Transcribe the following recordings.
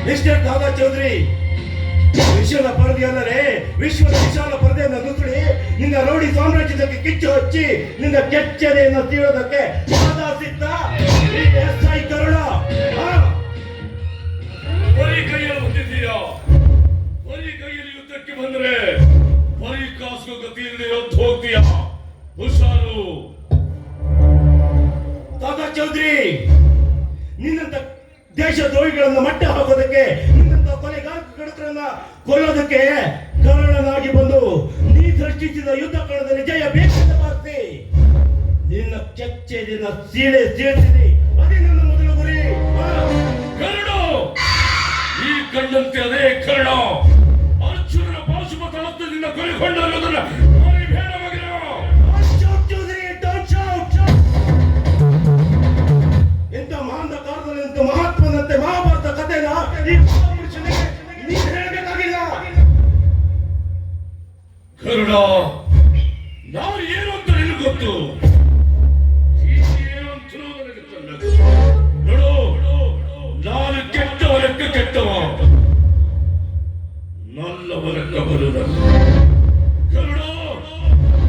Mister ದಾದಾ ಚೌಧರಿ, ವಿಶ್ವದ ಪರದೆ ಅಂದರೆ ವಿಶ್ವದ ವಿಶಾಲ ಪರದೆಯನ್ನು ನುಸುಳಿ ನಿನ್ನ ರೌಡಿ ಸಾಮ್ರಾಜ್ಯದಕ್ಕೆ ಕಿಚ್ಚು ಹಚ್ಚಿ ನಿನ್ನ ಕೆಚ್ಚೆದೆಯನ್ನು ತೀಳೋದಕ್ಕೆ ಸದಾ ಸಿದ್ಧ SI ಕರುಣ. ಬರೀ ಕೈಯಲ್ಲಿ ಬಂದಿದ್ದೀಯಾ? ಬರೀ ಕೈಯಲ್ಲಿ ಯುದ್ಧಕ್ಕೆ ಬಂದ್ರೆ ಬರೀ ಕಾಸು ಗತಿ ಇಲ್ಲದೆ ಎದ್ದು ಹೋಗ್ತೀಯಾ? ಹುಷಾರು. ದಾದಾ ಚೌಧರಿ, ನಿನ್ನಂತ ದೇಶದ್ರೋಹಿಗಳನ್ನು ಮಟ್ಟ ಹಾಕೋದಕ್ಕೆ, ನಿನ್ನಂತ ಕೊಲೆಗಾರರನ್ನ ಕೊಲ್ಲೋದಕ್ಕೆ ಕಾರಣನಾಗಿ ಬಂದು ನೀ ಸೃಷ್ಟಿಸಿದ ಯುದ್ಧ ಕಾಲದಲ್ಲಿ ಜಯ ಬೇಕೆಂದ ಭಾವಿಸಿ ನಿನ್ನ ಕೆಚ್ಚೆದಿನ ಸೀಳ್ತೀನಿ. ಅದೇ ನನ್ನ ಮೊದಲ ಗುರಿ. ಕರ್ಣ, ಈ ಕಂಡಂತೆ ಅದೇ ಕರ್ಣ ಅರ್ಜುನನ ಪಾಶುಪತ ಹಸ್ತದಿಂದ ಕೊಲೆಗೊಂಡ ಅನ್ನೋದನ್ನ ಮರಿಬೇಡ ಮಗನ. ಎಂತ ಮಹಾನ್ ಕಾಲದಲ್ಲಿ ಮಹಾತ್ಮನಂತೆ ಮಹಾಭಾರತ ಕಥೆನ ನೀನು ಹೇಳಬೇಕಾಗಿಲ್ಲ. ಕರುಣ, ನಾನು ಏನು ಅಂತ ನಿನಗೆ ಗೊತ್ತು. ಏನು ಅಂತ ನನಗೆ ಗೊತ್ತು. ನೋಡು, ನಾನು ಕೆಟ್ಟವನಕ್ಕ ಕೆಟ್ಟವ, ನಲ್ಲವನಕ್ಕ ಬರುದ. ಕರುಣ,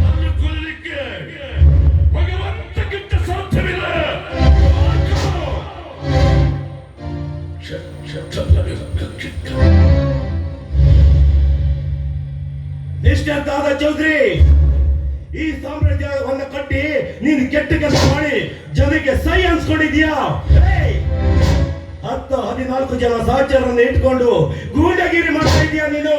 ನನ್ನ ಕೊಲ್ಲಲಿಕ್ಕೆ ಭಗವಂತಕ್ಕಿಂತ ಸಾಧ್ಯವಿಲ್ಲ. ಮಿಸ್ಟರ್ ದಾದಾ ಚೌಧರಿ, ಈ ಸಾಮ್ರಾಜ್ಯವನ್ನ ಕಟ್ಟಿ ನೀನು ಕೆಟ್ಟ ಕೆಲಸ ಮಾಡಿ ಜನಕ್ಕೆ ಸೈ ಅನ್ಸ್ಕೊಂಡಿದ್ಯಾ? 10-14 ಜನ ಸಹಚರರನ್ನು ಇಟ್ಕೊಂಡು ಗೂಂಡಗಿರಿ ಮಾಡ್ತಾ ಇದೀಯಾ ನೀನು.